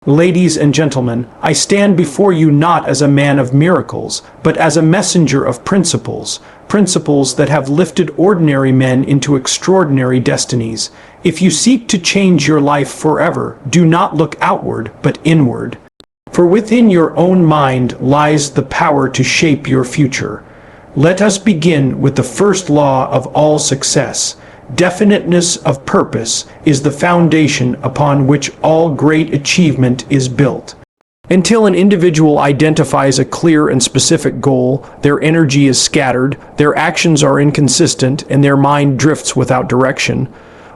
Ladies and gentlemen, I stand before you not as a man of miracles, but as a messenger of principles, principles that have lifted ordinary men into extraordinary destinies. If you seek to change your life forever, do not look outward, but inward. For within your own mind lies the power to shape your future. Let us begin with the first law of all success. Definiteness of purpose is the foundation upon which all great achievement is built. Until an individual identifies a clear and specific goal, their energy is scattered, their actions are inconsistent, and their mind drifts without direction.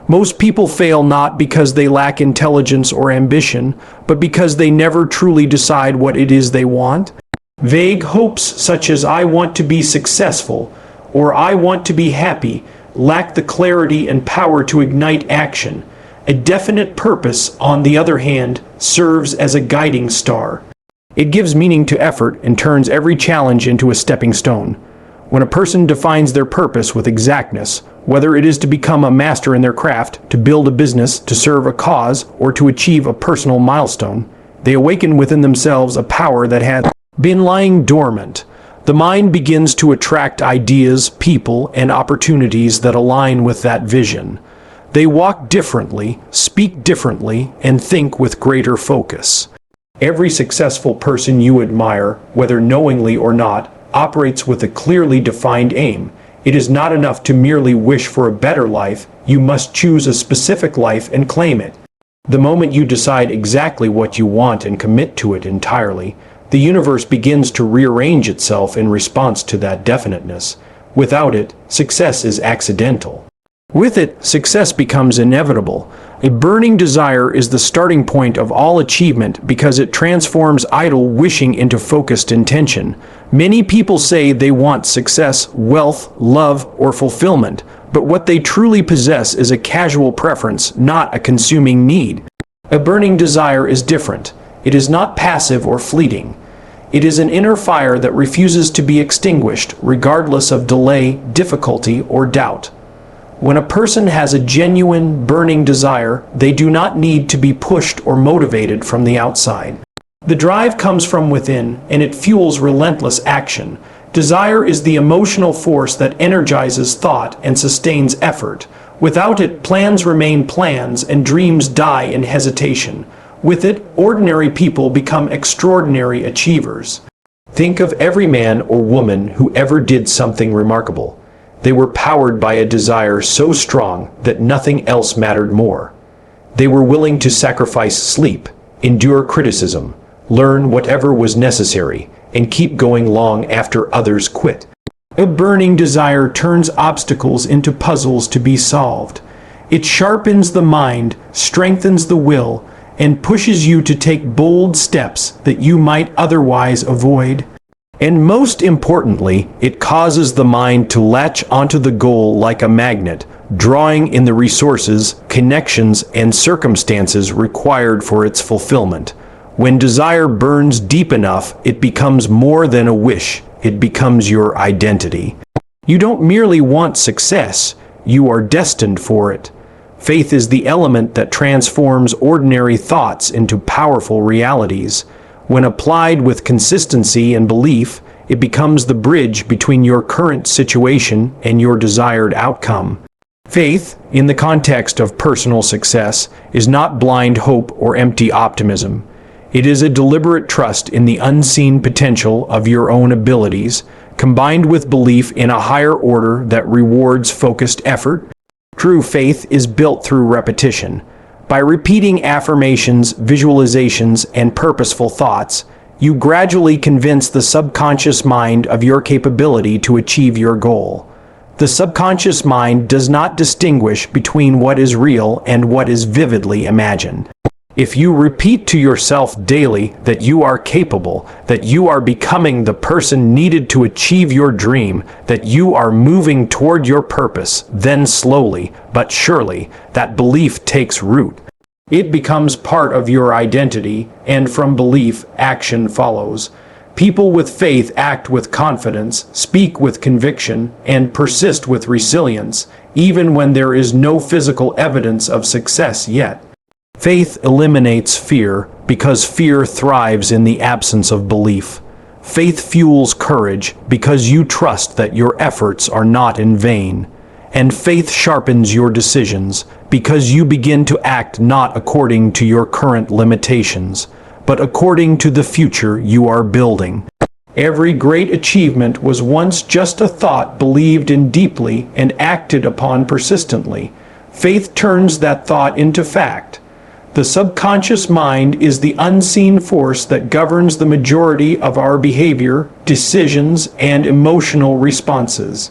Most people fail not because they lack intelligence or ambition, but because they never truly decide what it is they want. Vague hopes such as "I want to be successful" or "I want to be happy" lack the clarity and power to ignite action. A definite purpose, on the other hand, serves as a guiding star. It gives meaning to effort and turns every challenge into a stepping stone. When a person defines their purpose with exactness, whether it is to become a master in their craft, to build a business, to serve a cause, or to achieve a personal milestone, they awaken within themselves a power that had been lying dormant. The mind begins to attract ideas, people, and opportunities that align with that vision. They walk differently, speak differently, and think with greater focus. Every successful person you admire, whether knowingly or not, operates with a clearly defined aim. It is not enough to merely wish for a better life, you must choose a specific life and claim it. The moment you decide exactly what you want and commit to it entirely, the universe begins to rearrange itself in response to that definiteness. Without it, success is accidental. With it, success becomes inevitable. A burning desire is the starting point of all achievement because it transforms idle wishing into focused intention. Many people say they want success, wealth, love, or fulfillment, but what they truly possess is a casual preference, not a consuming need. A burning desire is different. It is not passive or fleeting. It is an inner fire that refuses to be extinguished, regardless of delay, difficulty, or doubt. When a person has a genuine, burning desire, they do not need to be pushed or motivated from the outside. The drive comes from within, and it fuels relentless action. Desire is the emotional force that energizes thought and sustains effort. Without it, plans remain plans and dreams die in hesitation. With it, ordinary people become extraordinary achievers. Think of every man or woman who ever did something remarkable. They were powered by a desire so strong that nothing else mattered more. They were willing to sacrifice sleep, endure criticism, learn whatever was necessary, and keep going long after others quit. A burning desire turns obstacles into puzzles to be solved. It sharpens the mind, strengthens the will, and pushes you to take bold steps that you might otherwise avoid. And most importantly, it causes the mind to latch onto the goal like a magnet, drawing in the resources, connections, and circumstances required for its fulfillment. When desire burns deep enough, it becomes more than a wish, it becomes your identity. You don't merely want success, you are destined for it. Faith is the element that transforms ordinary thoughts into powerful realities. When applied with consistency and belief, it becomes the bridge between your current situation and your desired outcome. Faith, in the context of personal success, is not blind hope or empty optimism. It is a deliberate trust in the unseen potential of your own abilities, combined with belief in a higher order that rewards focused effort. True faith is built through repetition. By repeating affirmations, visualizations, and purposeful thoughts, you gradually convince the subconscious mind of your capability to achieve your goal. The subconscious mind does not distinguish between what is real and what is vividly imagined. If you repeat to yourself daily that you are capable, that you are becoming the person needed to achieve your dream, that you are moving toward your purpose, then slowly, but surely, that belief takes root. It becomes part of your identity, and from belief, action follows. People with faith act with confidence, speak with conviction, and persist with resilience, even when there is no physical evidence of success yet. Faith eliminates fear because fear thrives in the absence of belief. Faith fuels courage because you trust that your efforts are not in vain. And faith sharpens your decisions because you begin to act not according to your current limitations, but according to the future you are building. Every great achievement was once just a thought believed in deeply and acted upon persistently. Faith turns that thought into fact. The subconscious mind is the unseen force that governs the majority of our behavior, decisions, and emotional responses.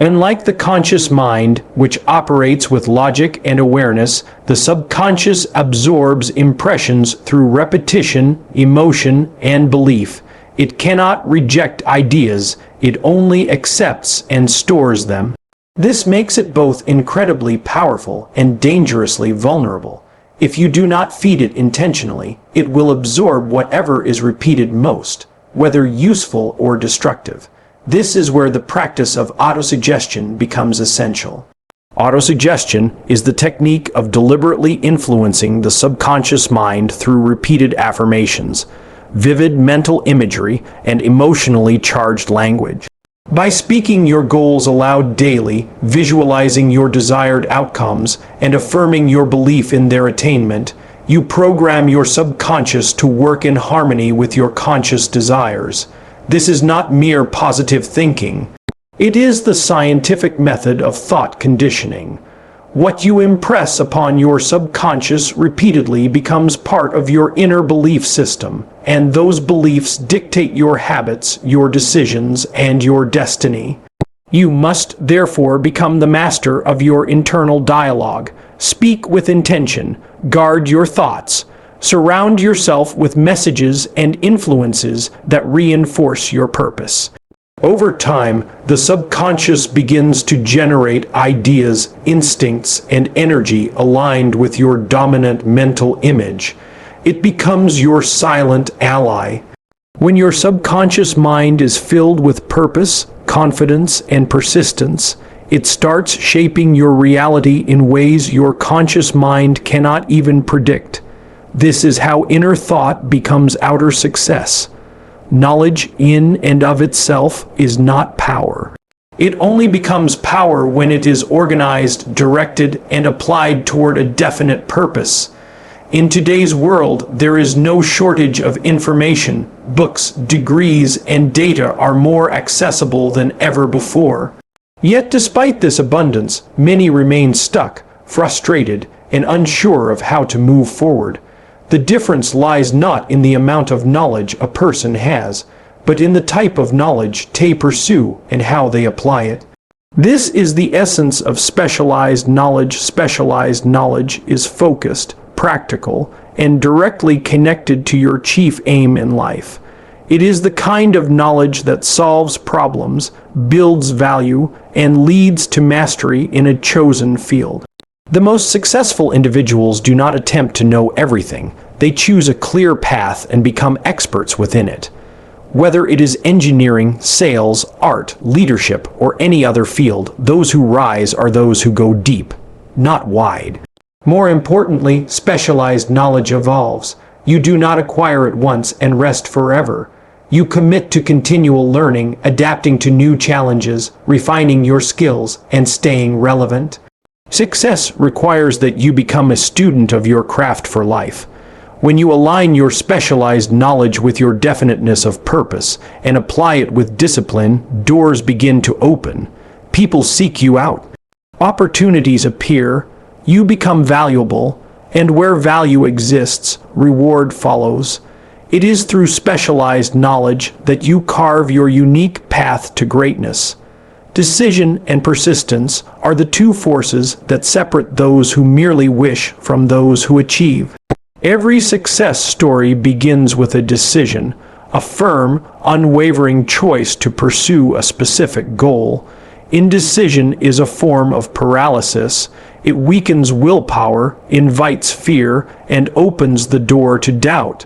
Unlike the conscious mind, which operates with logic and awareness, the subconscious absorbs impressions through repetition, emotion, and belief. It cannot reject ideas, it only accepts and stores them. This makes it both incredibly powerful and dangerously vulnerable. If you do not feed it intentionally, it will absorb whatever is repeated most, whether useful or destructive. This is where the practice of autosuggestion becomes essential. Autosuggestion is the technique of deliberately influencing the subconscious mind through repeated affirmations, vivid mental imagery, and emotionally charged language. By speaking your goals aloud daily, visualizing your desired outcomes, and affirming your belief in their attainment, you program your subconscious to work in harmony with your conscious desires. This is not mere positive thinking. It is the scientific method of thought conditioning. What you impress upon your subconscious repeatedly becomes part of your inner belief system, and those beliefs dictate your habits, your decisions, and your destiny. You must therefore become the master of your internal dialogue. Speak with intention, guard your thoughts, surround yourself with messages and influences that reinforce your purpose. Over time, the subconscious begins to generate ideas, instincts, and energy aligned with your dominant mental image. It becomes your silent ally. When your subconscious mind is filled with purpose, confidence, and persistence, it starts shaping your reality in ways your conscious mind cannot even predict. This is how inner thought becomes outer success. Knowledge in and of itself is not power. It only becomes power when it is organized, directed, and applied toward a definite purpose. In today's world, there is no shortage of information. Books, degrees, and data are more accessible than ever before. Yet despite this abundance, many remain stuck, frustrated, and unsure of how to move forward. The difference lies not in the amount of knowledge a person has, but in the type of knowledge they pursue and how they apply it. This is the essence of specialized knowledge. Specialized knowledge is focused, practical, and directly connected to your chief aim in life. It is the kind of knowledge that solves problems, builds value, and leads to mastery in a chosen field. The most successful individuals do not attempt to know everything. They choose a clear path and become experts within it. Whether it is engineering, sales, art, leadership, or any other field, those who rise are those who go deep, not wide. More importantly, specialized knowledge evolves. You do not acquire it once and rest forever. You commit to continual learning, adapting to new challenges, refining your skills, and staying relevant. Success requires that you become a student of your craft for life. When you align your specialized knowledge with your definiteness of purpose and apply it with discipline, doors begin to open. People seek you out. Opportunities appear. You become valuable, and where value exists, reward follows. It is through specialized knowledge that you carve your unique path to greatness. Decision and persistence are the two forces that separate those who merely wish from those who achieve. Every success story begins with a decision, a firm, unwavering choice to pursue a specific goal. Indecision is a form of paralysis. It weakens willpower, invites fear, and opens the door to doubt.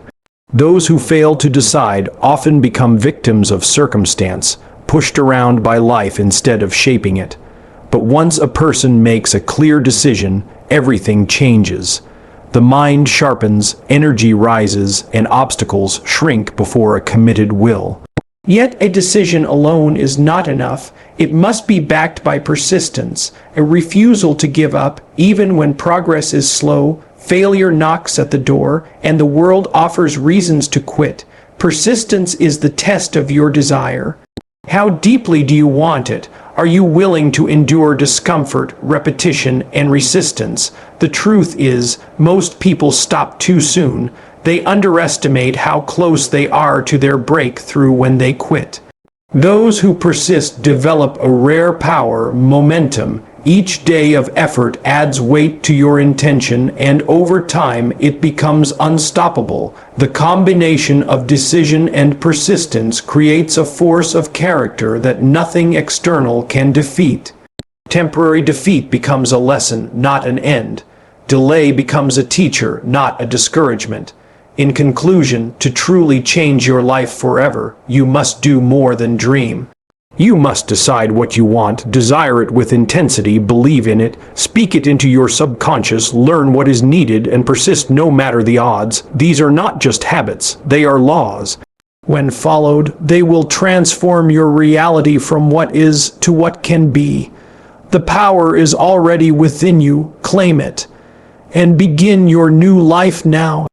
Those who fail to decide often become victims of circumstance, pushed around by life instead of shaping it. But once a person makes a clear decision, everything changes. The mind sharpens, energy rises, and obstacles shrink before a committed will. Yet a decision alone is not enough. It must be backed by persistence, a refusal to give up even when progress is slow, failure knocks at the door, and the world offers reasons to quit. Persistence is the test of your desire. How deeply do you want it? Are you willing to endure discomfort, repetition, and resistance? The truth is, most people stop too soon. They underestimate how close they are to their breakthrough when they quit. Those who persist develop a rare power, momentum. Each day of effort adds weight to your intention, and over time it becomes unstoppable. The combination of decision and persistence creates a force of character that nothing external can defeat. Temporary defeat becomes a lesson, not an end. Delay becomes a teacher, not a discouragement. In conclusion, to truly change your life forever, you must do more than dream. You must decide what you want, desire it with intensity, believe in it, speak it into your subconscious, learn what is needed, and persist no matter the odds. These are not just habits, they are laws. When followed, they will transform your reality from what is to what can be. The power is already within you, claim it, and begin your new life now.